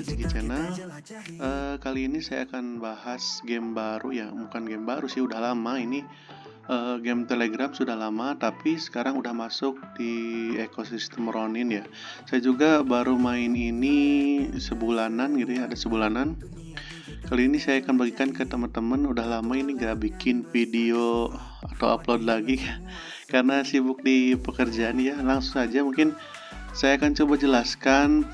Ciki Channel. Kali ini saya akan bahas game baru ya, bukan game baru sih, udah lama ini. Game Telegram sudah lama, tapi sekarang udah masuk di ekosistem Ronin ya. Saya juga baru main ini sebulanan gitu ya, ada sebulanan. Kali ini saya akan bagikan ke teman-teman. Udah lama ini gak bikin video atau upload lagi karena sibuk di pekerjaan ya. Langsung saja mungkin saya akan coba jelaskan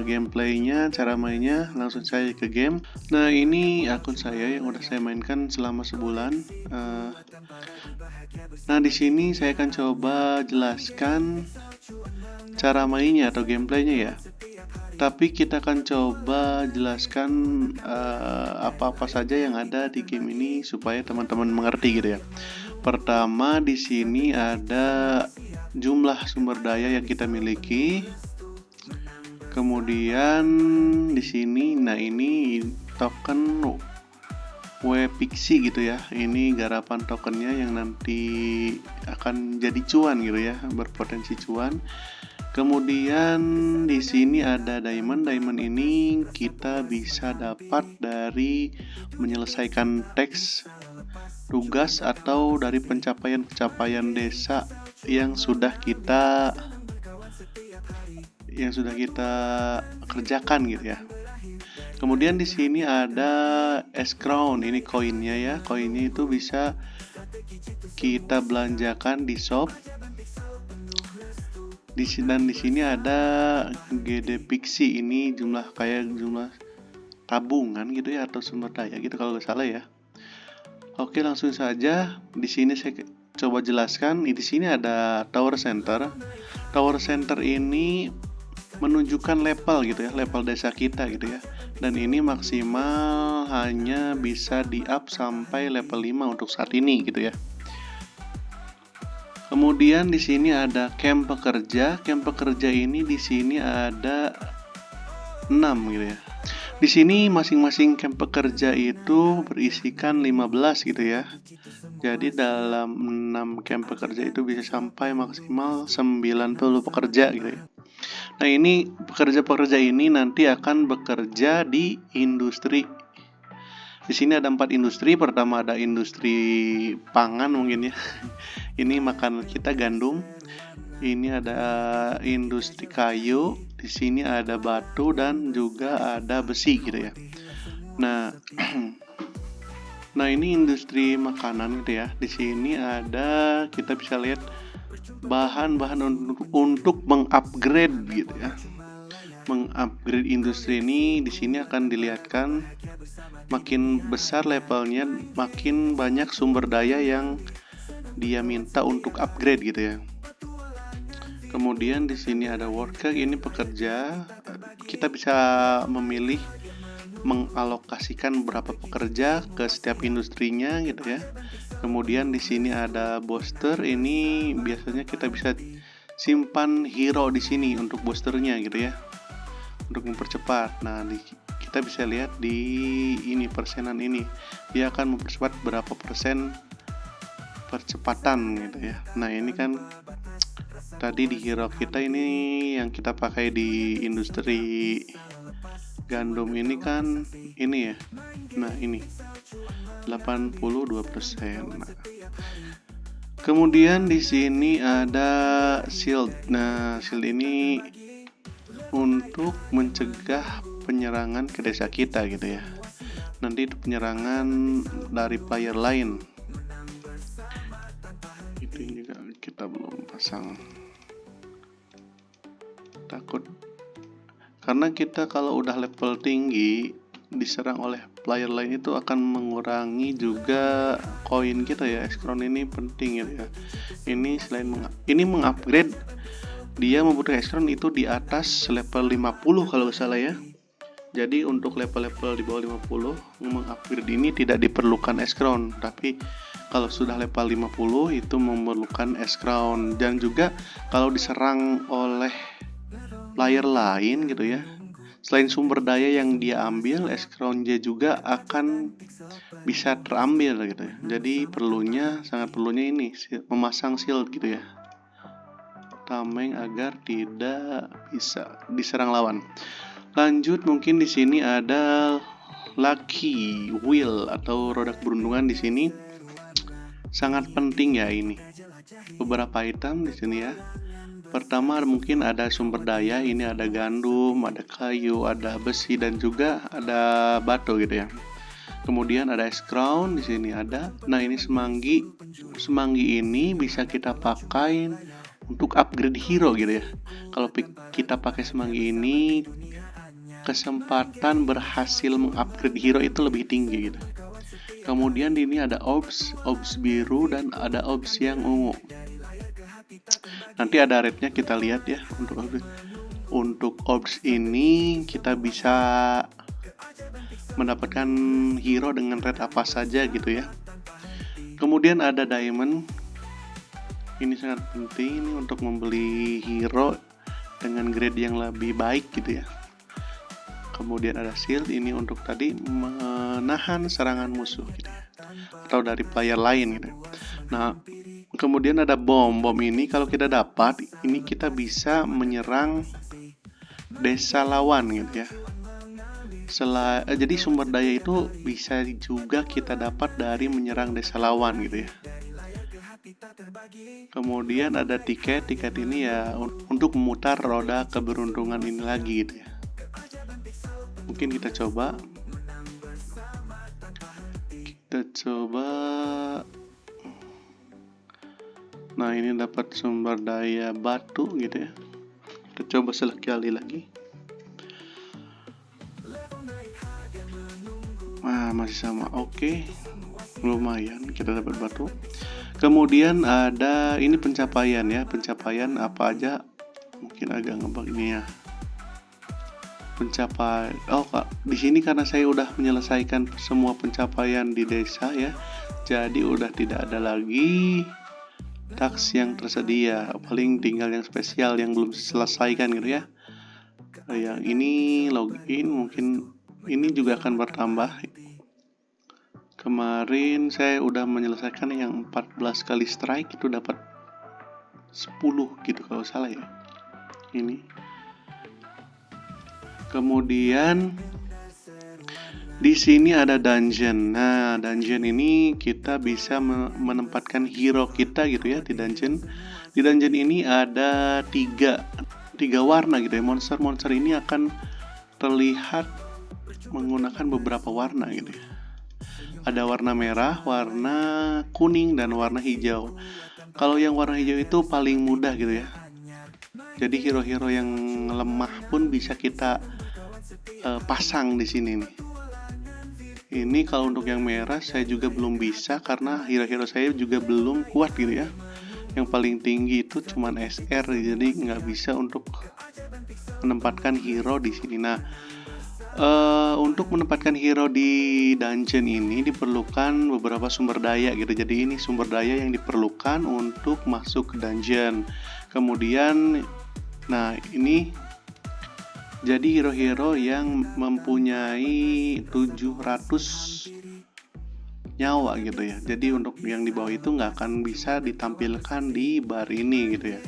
gameplaynya, cara mainnya. Langsung saya ke game. Nah, ini akun saya yang udah saya mainkan selama sebulan. Nah, di sini saya akan coba jelaskan cara mainnya atau gameplaynya ya. Tapi kita akan coba jelaskan apa-apa saja yang ada di game ini supaya teman-teman mengerti gitu ya. Pertama, di sini ada jumlah sumber daya yang kita miliki. Kemudian di sini, nah ini token WPixie gitu ya. Ini garapan tokennya yang nanti akan jadi cuan gitu ya, berpotensi cuan. Kemudian di sini ada diamond. Diamond ini kita bisa dapat dari menyelesaikan teks, tugas, atau dari pencapaian desa yang sudah kita kerjakan gitu ya. Kemudian di sini ada S-Crown, ini koinnya ya. Koinnya itu bisa kita belanjakan di shop. Dan di sini ada GD Pixie, ini jumlah tabungan gitu ya, atau sumber daya gitu kalau nggak salah ya. Oke, langsung saja. Di sini saya coba jelaskan. Di sini ada Tower Center. Tower Center ini menunjukkan level gitu ya, level desa kita gitu ya. Dan ini maksimal hanya bisa di-up sampai level 5 untuk saat ini gitu ya. Kemudian di sini ada camp pekerja. Camp pekerja ini di sini ada 6 gitu ya. Di sini masing-masing camp pekerja itu berisikan 15 gitu ya. Jadi dalam 6 camp pekerja itu bisa sampai maksimal 90 pekerja gitu ya. Nah, ini pekerja-pekerja ini nanti akan bekerja di industri. Di sini ada 4 industri. Pertama ada industri pangan mungkin ya. Ini makanan kita, gandum. Ini ada industri kayu. Di sini ada batu dan juga ada besi gitu ya. Nah, ini industri makanan gitu ya. Di sini ada, kita bisa lihat bahan-bahan untuk mengupgrade gitu ya. Mengupgrade industri ini di sini akan dilihatkan makin besar levelnya, makin banyak sumber daya yang dia minta untuk upgrade gitu ya. Kemudian di sini ada worker, ini pekerja. Kita bisa memilih mengalokasikan berapa pekerja ke setiap industrinya gitu ya. Kemudian di sini ada booster, ini biasanya kita bisa simpan hero di sini untuk boosternya gitu ya, untuk mempercepat. Nah, kita bisa lihat di ini persenan ini, dia akan mempercepat berapa persen percepatan gitu ya. Nah, ini kan tadi di hero kita ini yang kita pakai di industri gandum ini kan ini ya. Nah, ini 82%. Nah, kemudian di sini ada shield. Nah, shield ini untuk mencegah penyerangan ke desa kita gitu ya. Nanti itu penyerangan dari player lain. Itu juga kita belum pasang. Takut karena kita kalau udah level tinggi diserang oleh player lain itu akan mengurangi juga koin kita ya. S-Crown ini penting gitu ya. Ini selain mengupgrade, dia membutuhkan S-Crown itu di atas level 50 kalau nggak salah ya. Jadi untuk level-level di bawah 50 mengupgrade ini tidak diperlukan S-Crown, tapi kalau sudah level 50 itu memerlukan S-Crown. Dan juga kalau diserang oleh player lain gitu ya, selain sumber daya yang dia ambil, S-Crown dia juga akan bisa terambil gitu ya. Jadi sangat perlunya ini memasang shield gitu ya, tameng agar tidak bisa diserang lawan. Lanjut, mungkin di sini ada lucky wheel atau roda keberuntungan. Di sini sangat penting ya ini. Beberapa item di sini ya. Pertama mungkin ada sumber daya, ini ada gandum, ada kayu, ada besi dan juga ada batu gitu ya. Kemudian ada ice crown di sini ada. Nah, ini semanggi. Semanggi ini bisa kita pakai untuk upgrade hero gitu ya. Kalau kita pakai semanggi ini, kesempatan berhasil mengupgrade hero itu lebih tinggi gitu. Kemudian di ini ada orbs biru dan ada orbs yang ungu. Nanti ada rate-nya kita lihat ya. Untuk orbs ini kita bisa mendapatkan hero dengan rate apa saja gitu ya. Kemudian ada diamond. Ini sangat penting ini untuk membeli hero dengan grade yang lebih baik gitu ya. Kemudian ada shield, ini untuk tadi menahan serangan musuh gitu ya, atau dari player lain gitu. Nah, kemudian ada bom ini kalau kita dapat, ini kita bisa menyerang desa lawan gitu ya. Jadi sumber daya itu bisa juga kita dapat dari menyerang desa lawan gitu ya. Kemudian ada tiket ini ya untuk memutar roda keberuntungan ini lagi gitu ya. Mungkin kita coba. Nah, ini dapat sumber daya batu gitu ya. Kita coba sekali lagi. Nah, masih sama. Oke. Lumayan kita dapat batu. Kemudian ada ini pencapaian ya. Pencapaian apa aja? Mungkin agak ngebug ini ya. Di sini karena saya udah menyelesaikan semua pencapaian di desa ya, jadi udah tidak ada lagi task yang tersedia, paling tinggal yang spesial yang belum diselesaikan gitu ya. Yang ini login, mungkin ini juga akan bertambah. Kemarin saya udah menyelesaikan yang 14 kali strike, itu dapat 10 gitu kalau salah ya. Ini kemudian di sini ada dungeon. Nah, dungeon ini kita bisa menempatkan hero kita gitu ya di dungeon. Di dungeon ini ada tiga warna gitu ya. Monster ini akan terlihat menggunakan beberapa warna gitu ya. Ada warna merah, warna kuning, dan warna hijau. Kalau yang warna hijau itu paling mudah gitu ya. Jadi hero-hero yang lemah pun bisa kita pasang di sini nih. Ini kalau untuk yang merah saya juga belum bisa karena hero-hero saya juga belum kuat gitu ya. Yang paling tinggi itu cuman SR, jadi nggak bisa untuk menempatkan hero di sini. Nah, untuk menempatkan hero di dungeon ini diperlukan beberapa sumber daya gitu. Jadi ini sumber daya yang diperlukan untuk masuk ke dungeon. Kemudian, nah ini jadi hero-hero yang mempunyai 700 nyawa gitu ya. Jadi untuk yang di bawah itu nggak akan bisa ditampilkan di bar ini gitu ya.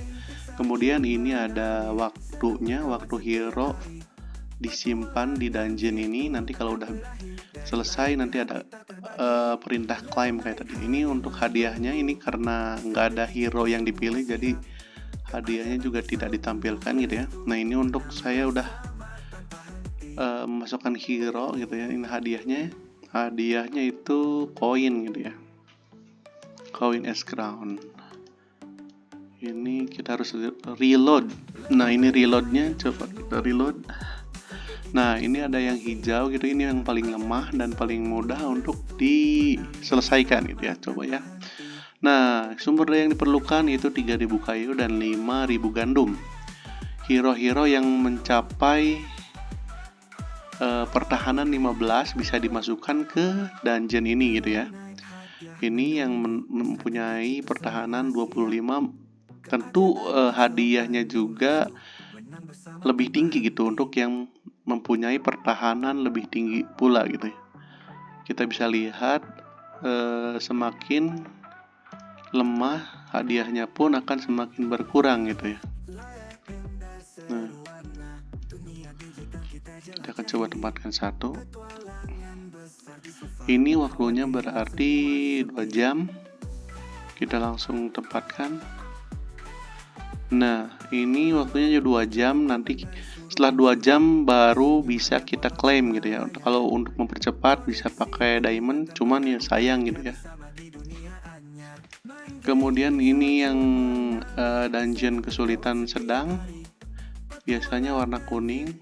Kemudian ini ada waktunya, waktu hero disimpan di dungeon ini. Nanti kalau udah selesai nanti ada perintah claim kayak tadi. Ini untuk hadiahnya, ini karena nggak ada hero yang dipilih jadi hadiahnya juga tidak ditampilkan gitu ya. Nah, ini untuk saya udah memasukkan hero gitu ya. Ini hadiahnya itu koin gitu ya, koin S crown. Ini kita harus reload. Nah, ini reloadnya, coba kita reload. Nah, ini ada yang hijau gitu, ini yang paling lemah dan paling mudah untuk diselesaikan gitu ya. Coba ya. Nah, sumber daya yang diperlukan yaitu 3.000 kayu dan 5.000 gandum. Hero-hero yang mencapai pertahanan 15 bisa dimasukkan ke dungeon ini gitu ya. Ini yang mempunyai pertahanan 25, tentu hadiahnya juga lebih tinggi gitu untuk yang mempunyai pertahanan lebih tinggi pula gitu ya. Kita bisa lihat semakin lemah hadiahnya pun akan semakin berkurang gitu ya. Nah, kita akan coba tempatkan satu. Ini waktunya berarti 2 jam. Kita langsung tempatkan. Nah, ini waktunya 2 jam. Nanti setelah 2 jam baru bisa kita klaim gitu ya. Kalau untuk mempercepat bisa pakai diamond, cuman ya sayang gitu ya. Kemudian ini yang dungeon kesulitan sedang, biasanya warna kuning.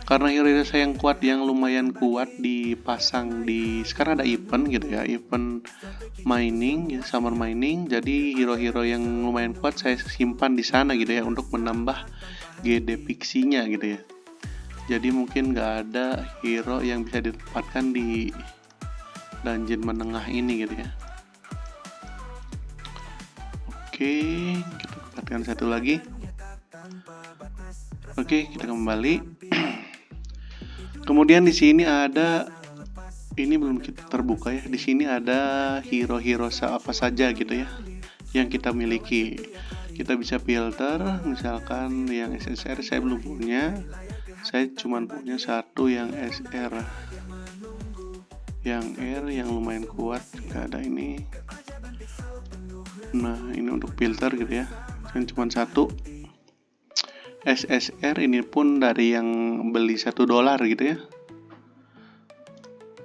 Karena hero-hero saya yang kuat, yang lumayan kuat dipasang di, sekarang ada event gitu ya, event mining, summer mining. Jadi hero-hero yang lumayan kuat saya simpan di sana gitu ya, untuk menambah GD pixinya gitu ya. Jadi mungkin nggak ada hero yang bisa ditempatkan di dungeon menengah ini gitu ya. Oke, kita tempatkan satu lagi. Oke, kita kembali. Kemudian di sini ada, ini belum kita terbuka ya. Di sini ada hero-hero apa saja gitu ya yang kita miliki. Kita bisa filter, misalkan yang SSR saya belum punya. Saya cuma punya satu yang SR. Yang R yang lumayan kuat, nggak ada ini. Nah, ini untuk filter gitu ya. Saya cuma satu. SSR ini pun dari yang beli $1 gitu ya.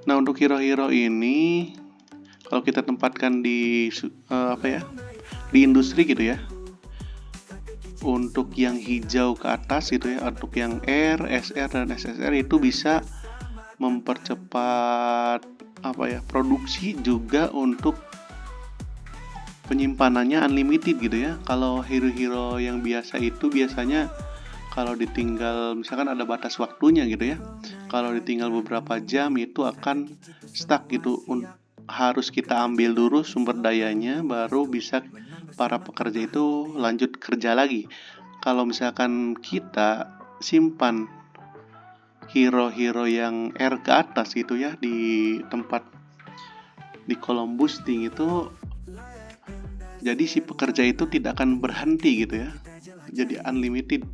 Nah, untuk hero-hero ini kalau kita tempatkan di di industri gitu ya. Untuk yang hijau ke atas gitu ya, untuk yang R, SR dan SSR itu bisa mempercepat produksi, juga untuk penyimpanannya unlimited gitu ya. Kalau hero-hero yang biasa itu biasanya kalau ditinggal, misalkan ada batas waktunya gitu ya, kalau ditinggal beberapa jam itu akan stuck gitu. Harus kita ambil dulu sumber dayanya, baru bisa para pekerja itu lanjut kerja lagi. Kalau misalkan kita simpan hero-hero yang R ke atas gitu ya, di tempat di kolom boosting itu, jadi si pekerja itu tidak akan berhenti gitu ya, jadi unlimited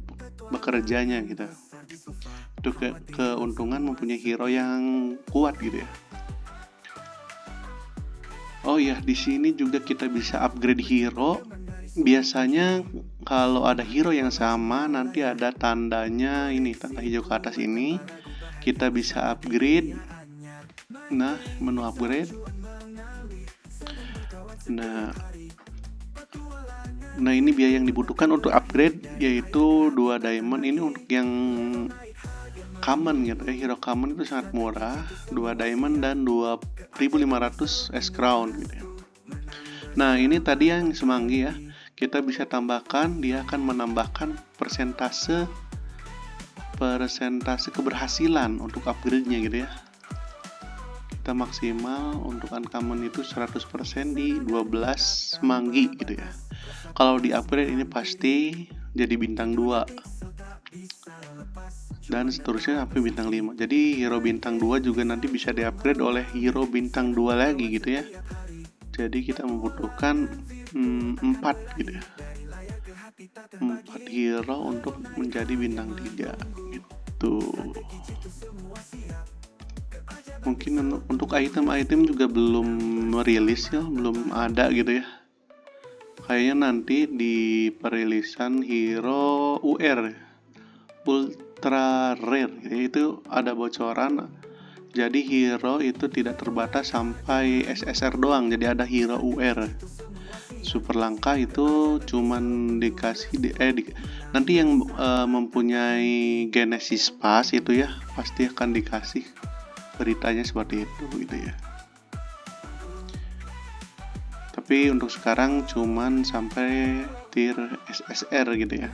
bekerjanya gitu. Itu keuntungan mempunyai hero yang kuat gitu ya. Oh ya, di sini juga kita bisa upgrade hero. Biasanya kalau ada hero yang sama, nanti ada tandanya ini, tanda hijau ke atas ini. Kita bisa upgrade. Nah, menu upgrade. Nah, ini biaya yang dibutuhkan untuk upgrade yaitu 2 diamond. Ini untuk yang common gitu ya. Hero common itu sangat murah, 2 diamond dan 2.500 S crown gitu ya. Nah, ini tadi yang semanggi ya. Kita bisa tambahkan, dia akan menambahkan persentase keberhasilan untuk upgrade-nya gitu ya. Kita maksimal untuk uncommon itu 100% di 12 semanggi gitu ya. Kalau di upgrade ini pasti jadi bintang 2 dan seterusnya sampai bintang 5. Jadi hero bintang 2 juga nanti bisa di-upgrade oleh hero bintang 2 lagi gitu ya. Jadi kita membutuhkan 4 gitu ya. 4 hero untuk menjadi bintang 3 gitu. Mungkin untuk item-item juga belum merilis ya, belum ada gitu ya. Kayaknya nanti di perilisan hero UR ultra rare itu ada bocoran. Jadi hero itu tidak terbatas sampai SSR doang. Jadi ada hero UR super langka itu cuman dikasih nanti yang mempunyai Genesis Pass itu ya pasti akan dikasih beritanya seperti itu gitu ya. Tapi untuk sekarang cuman sampai tier SSR gitu ya.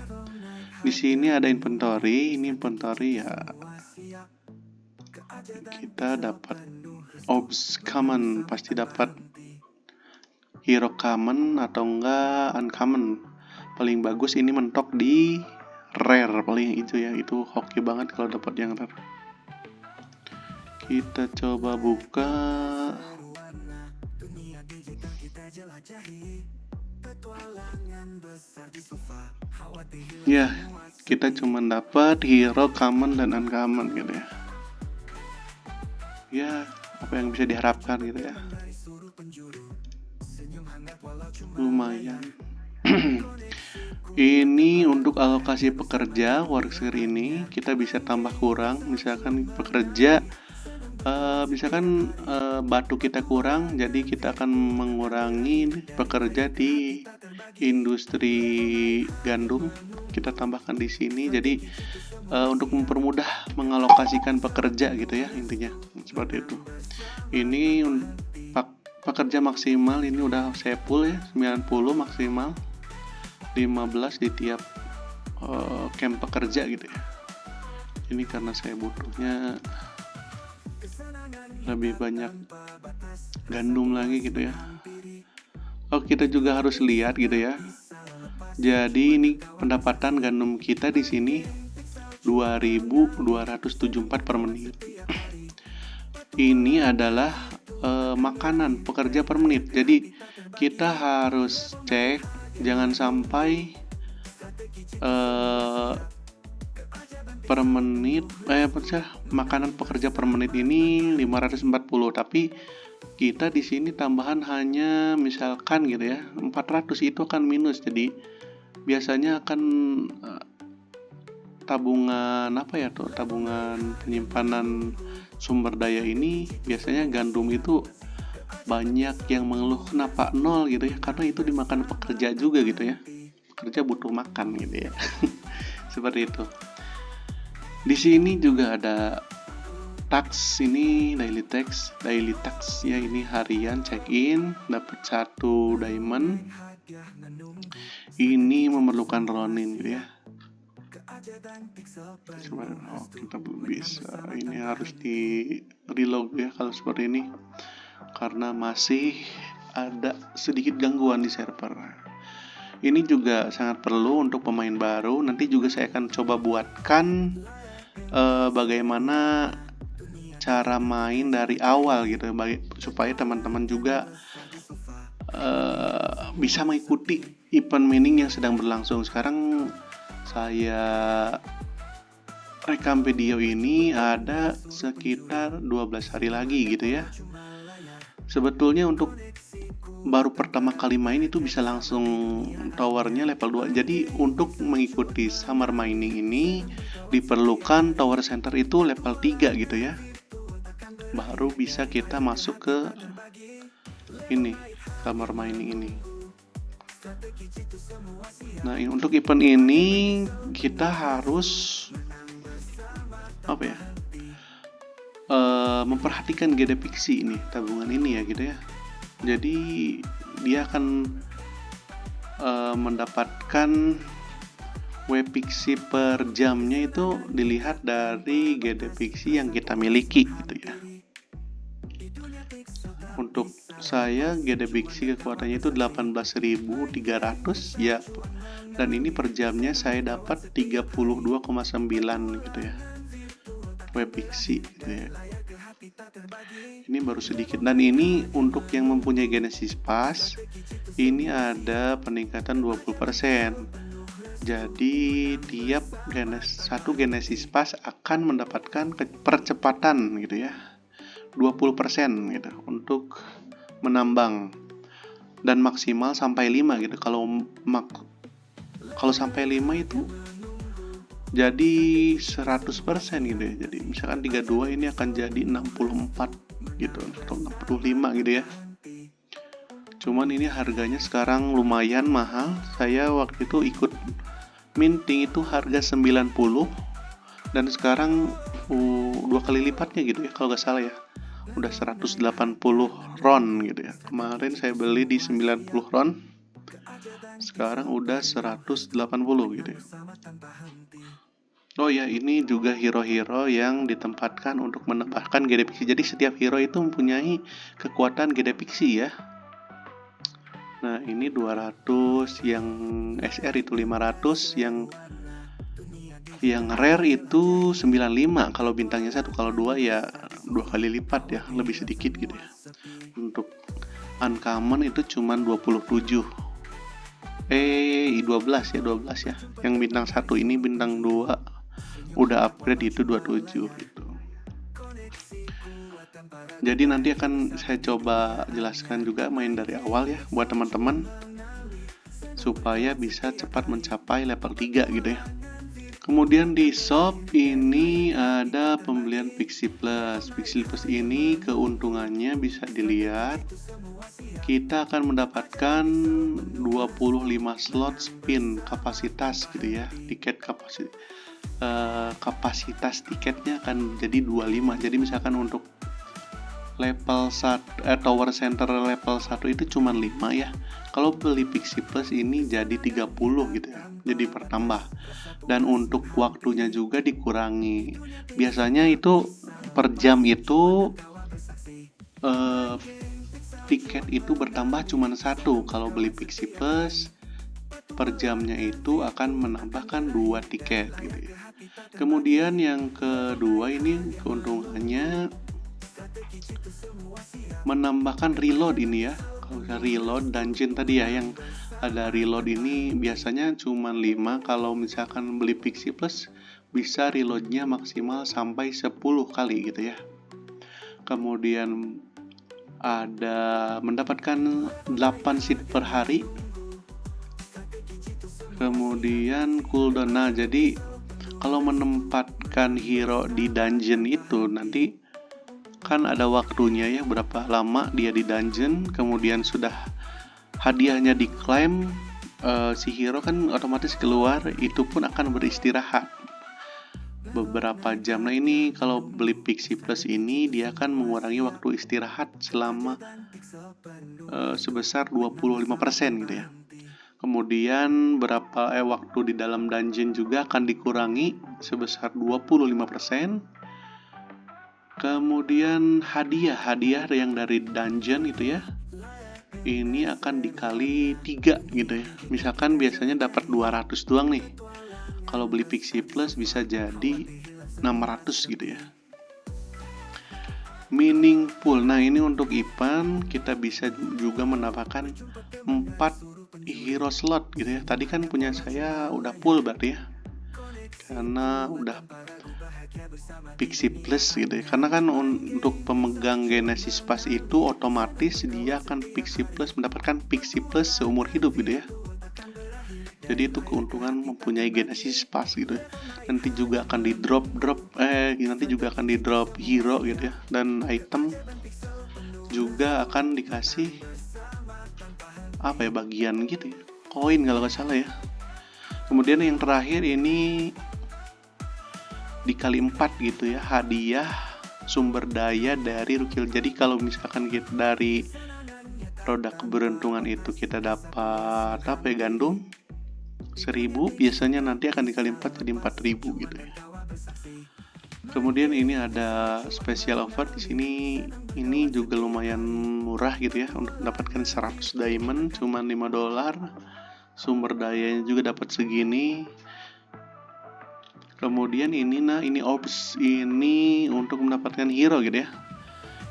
Di sini ada inventory, ini inventory ya. Kita dapat orbs common, pasti dapat hero common atau enggak uncommon. Paling bagus ini mentok di rare paling itu ya, itu hoki banget kalau dapat yang rare. Kita coba buka. Ya, kita cuma dapat hero common dan uncommon gitu ya. Ya, apa yang bisa diharapkan gitu ya. Lumayan. Ini untuk alokasi pekerja workshare ini kita bisa tambah kurang, misalkan pekerja batu kita kurang, jadi kita akan mengurangi pekerja di industri gandum, kita tambahkan di sini. Jadi untuk mempermudah mengalokasikan pekerja gitu ya, intinya seperti itu. Ini pekerja maksimal ini udah saya full ya, 90 maksimal, 15 di tiap camp pekerja gitu ya. Ini karena saya butuhnya lebih banyak gandum lagi gitu ya. Kita juga harus lihat gitu ya. Jadi ini pendapatan gandum kita di sini 2.274 per menit. Ini adalah makanan pekerja per menit. Jadi kita harus cek jangan sampai per menit makanan pekerja per menit ini 540, tapi kita di sini tambahan hanya misalkan gitu ya 400, itu akan minus. Jadi biasanya akan tabungan penyimpanan sumber daya ini, biasanya gandum itu banyak yang mengeluh kenapa nol gitu ya, karena itu dimakan pekerja juga gitu ya, pekerja butuh makan gitu ya. Seperti itu. Di sini juga ada tax, ini daily tax ya, ini harian check in dapat 1 diamond. Ini memerlukan ronin gitu ya. Kita belum bisa, ini harus di reload ya kalau seperti ini, karena masih ada sedikit gangguan di server. Ini juga sangat perlu untuk pemain baru. Nanti juga saya akan coba buatkan bagaimana cara main dari awal gitu, supaya teman-teman juga bisa mengikuti event mining yang sedang berlangsung. Sekarang saya rekam video ini ada sekitar 12 hari lagi gitu ya. Sebetulnya untuk baru pertama kali main itu bisa langsung towernya level 2. Jadi untuk mengikuti summer mining ini diperlukan tower center itu level 3 gitu ya. Baru bisa kita masuk ke ini summer mining ini. Nah, untuk event ini kita harus memperhatikan GD Pixie ini, tabungan ini ya gitu ya. Jadi dia akan mendapatkan WPixie per jamnya itu dilihat dari GD Pixie yang kita miliki gitu ya. Untuk saya GD Pixie kekuatannya itu 18.300 ya, dan ini per jamnya saya dapat 32,9 gitu ya WPixie gitu ya. Ini baru sedikit, dan ini untuk yang mempunyai Genesis Pass ini ada peningkatan 20%. Jadi tiap satu Genesis Pass akan mendapatkan percepatan gitu ya 20% gitu untuk menambang, dan maksimal sampai 5 gitu. Kalau sampai 5 itu jadi 100% gitu ya. Jadi misalkan 32 ini akan jadi 64 gitu atau 65 gitu ya. Cuman ini harganya sekarang lumayan mahal. Saya waktu itu ikut minting itu harga 90, dan sekarang 2 kali lipatnya gitu ya kalau gak salah ya. Udah 180 ron gitu ya. Kemarin saya beli di 90 ron, sekarang udah 180 gitu ya. Oh ya, ini juga hero-hero yang ditempatkan untuk menambahkan GD Pixie. Jadi setiap hero itu mempunyai kekuatan GD Pixie ya. Nah, ini 200, yang SR itu 500, yang rare itu 95. Kalau bintangnya 1, kalau 2 ya 2 kali lipat ya, lebih sedikit gitu ya. Untuk uncommon itu cuman 27. 12 ya. Yang bintang 1 ini bintang 2 udah upgrade itu 27 gitu. Jadi nanti akan saya coba jelaskan juga main dari awal ya buat teman-teman supaya bisa cepat mencapai level 3 gitu ya. Kemudian di shop ini ada pembelian Pixie Plus. Pixie Plus ini keuntungannya bisa dilihat. Kita akan mendapatkan 25 slot spin kapasitas gitu ya. Kapasitas tiketnya akan jadi 25. Jadi misalkan untuk level 1 tower center level 1 itu cuma 5 ya. Kalau beli Pixie Plus ini jadi 30 gitu ya. Jadi bertambah. Dan untuk waktunya juga dikurangi. Biasanya itu per jam itu tiket itu bertambah cuma 1. Kalau beli Pixie Plus per jamnya itu akan menambahkan 2 tiket gitu ya. Kemudian yang kedua ini keuntungannya menambahkan reload ini ya. Kalau reload dungeon tadi ya, yang ada reload ini biasanya cuma 5. Kalau misalkan beli Pixie Plus bisa reloadnya maksimal sampai 10 kali gitu ya. Kemudian ada mendapatkan 8 seat per hari. Kemudian cooldown. Nah, jadi kalau menempatkan hero di dungeon itu nanti kan ada waktunya ya, berapa lama dia di dungeon. Kemudian sudah hadiahnya diklaim, si hero kan otomatis keluar, itu pun akan beristirahat beberapa jam. Nah ini kalau beli Pixie Plus ini dia akan mengurangi waktu istirahat selama sebesar 25% gitu ya. Kemudian waktu di dalam dungeon juga akan dikurangi sebesar 25%. Kemudian hadiah yang dari dungeon itu ya, ini akan dikali 3 gitu ya. Misalkan biasanya dapat 200 doang nih. Kalau beli Pixie Plus bisa jadi 600 gitu ya. Meaningful. Nah, ini untuk Ipan kita bisa juga mendapatkan 4 hero slot gitu ya. Tadi kan punya saya udah full berarti ya. Karena udah Pixie Plus gitu ya. Karena kan untuk pemegang Genesis Pass itu otomatis dia akan Pixie Plus mendapatkan Pixie Plus seumur hidup gitu ya. Jadi itu keuntungan mempunyai Genesis Pass gitu ya. Nanti juga akan di drop hero gitu ya, dan item juga akan dikasih bagian gitu ya, koin kalau nggak salah ya. Kemudian yang terakhir ini dikali 4 gitu ya, hadiah sumber daya dari Rukil. Jadi kalau misalkan kita dari produk keberuntungan itu kita dapat gandum 1000, biasanya nanti akan dikali 4 jadi 4000 gitu ya. Kemudian ini ada special offer di sini, ini juga lumayan murah gitu ya. Untuk mendapatkan 100 diamond cuma $5. Sumber dayanya juga dapat segini. Kemudian ini orbs ini untuk mendapatkan hero gitu ya.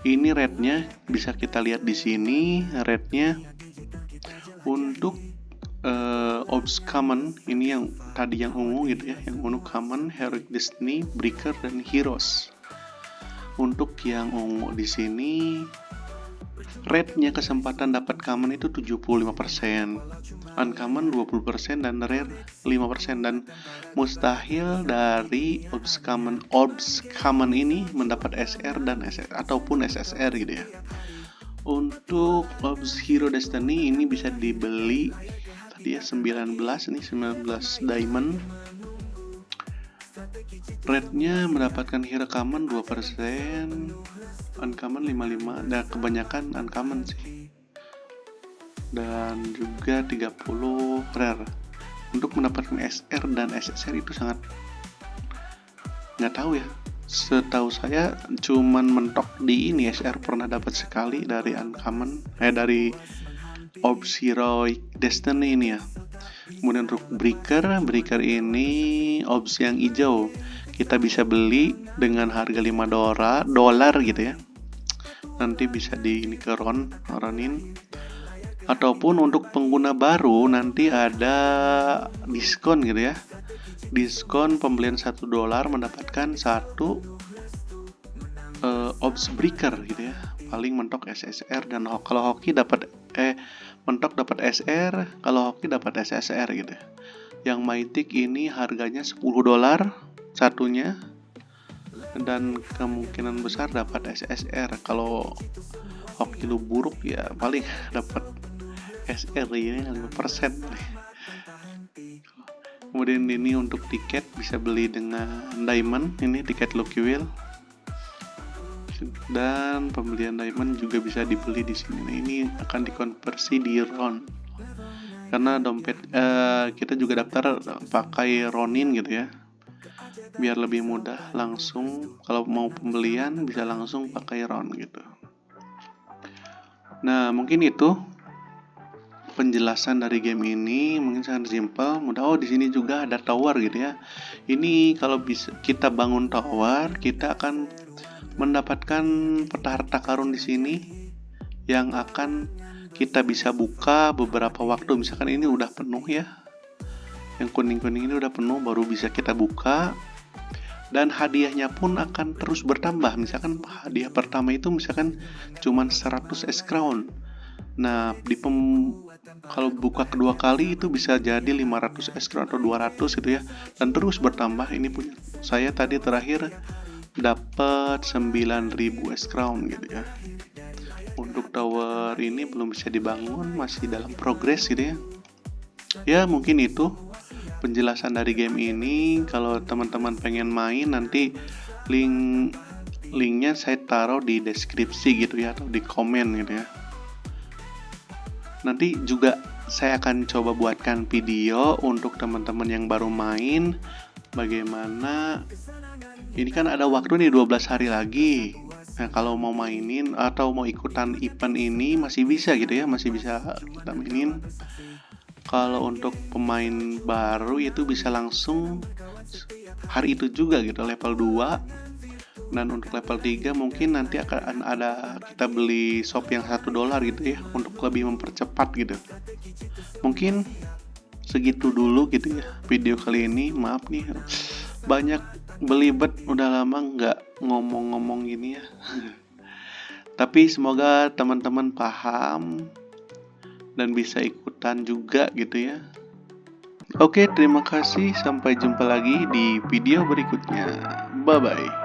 Ini rate-nya bisa kita lihat di sini, rate-nya untuk orbs common ini yang tadi yang ungu gitu ya, yang ungu common, heroic destiny, breaker dan heroes. Untuk yang ungu di sini rate-nya kesempatan dapat common itu 75%, uncommon 20% dan rare 5%, dan mustahil dari orbs common ini mendapat SR dan SSR ataupun SSR gitu ya. Untuk orbs hero destiny ini bisa dibeli tadi ya 19 diamond. Rate-nya mendapatkan hero common 2%, uncommon 55%, dan kebanyakan uncommon sih. Dan juga 30 rare. Untuk mendapatkan SR dan SSR itu sangat nggak tahu ya. Setahu saya cuman mentok di ini SR pernah dapat sekali dari uncommon, dari Orbs Heroic Destiny ini ya. Kemudian untuk breaker ini orbs yang hijau, kita bisa beli dengan harga $5 gitu ya. Nanti bisa di ini ronin. Ataupun untuk pengguna baru nanti ada diskon gitu ya. Diskon pembelian $1 mendapatkan 1 Ops Breaker gitu ya. Paling mentok SSR, dan kalau hoki dapat mentok dapat SR, kalau hoki dapat SSR gitu ya. Yang Mythic ini harganya $10 satunya, dan kemungkinan besar dapat SSR. Kalau hoki lu buruk ya paling dapat SR ini 5%. Kemudian ini untuk tiket bisa beli dengan diamond, ini tiket Lucky Wheel. Dan pembelian diamond juga bisa dibeli di sini. Nah, ini akan dikonversi di RON. Karena dompet kita juga daftar pakai Ronin gitu ya. Biar lebih mudah, langsung kalau mau pembelian bisa langsung pakai RON gitu. Nah, mungkin itu penjelasan dari game ini, mungkin sangat simpel, mudah. Oh, di sini juga ada tower gitu ya. Ini kalau bisa kita bangun tower, kita akan mendapatkan peta harta karun di sini yang akan kita bisa buka beberapa waktu. Misalkan ini udah penuh ya, yang kuning-kuning ini udah penuh, baru bisa kita buka. Dan hadiahnya pun akan terus bertambah. Misalkan hadiah pertama itu misalkan cuman 100 S crown. Nah, kalau buka kedua kali itu bisa jadi 500 S crown atau 200 gitu ya, dan terus bertambah. Ini punya saya tadi terakhir dapat 9.000 S crown gitu ya. Untuk tower ini belum bisa dibangun, masih dalam progres gitu ya. Ya, mungkin itu penjelasan dari game ini. Kalau teman-teman pengen main, nanti linknya saya taruh di deskripsi gitu ya, atau di komen gitu ya. Nanti juga saya akan coba buatkan video untuk teman-teman yang baru main, bagaimana ini kan ada waktu nih 12 hari lagi. Nah, kalau mau mainin atau mau ikutan event ini masih bisa gitu ya, masih bisa kita mainin. Kalau untuk pemain baru itu bisa langsung hari itu juga gitu, level 2. Dan untuk level 3 mungkin nanti akan ada kita beli shop yang $1 gitu ya, untuk lebih mempercepat gitu. Mungkin segitu dulu gitu ya video kali ini. Maaf nih banyak belibet, udah lama nggak ngomong-ngomong gini ya. Tapi semoga teman-teman paham dan bisa ikutan juga gitu ya. Oke, terima kasih, sampai jumpa lagi di video berikutnya. Bye bye.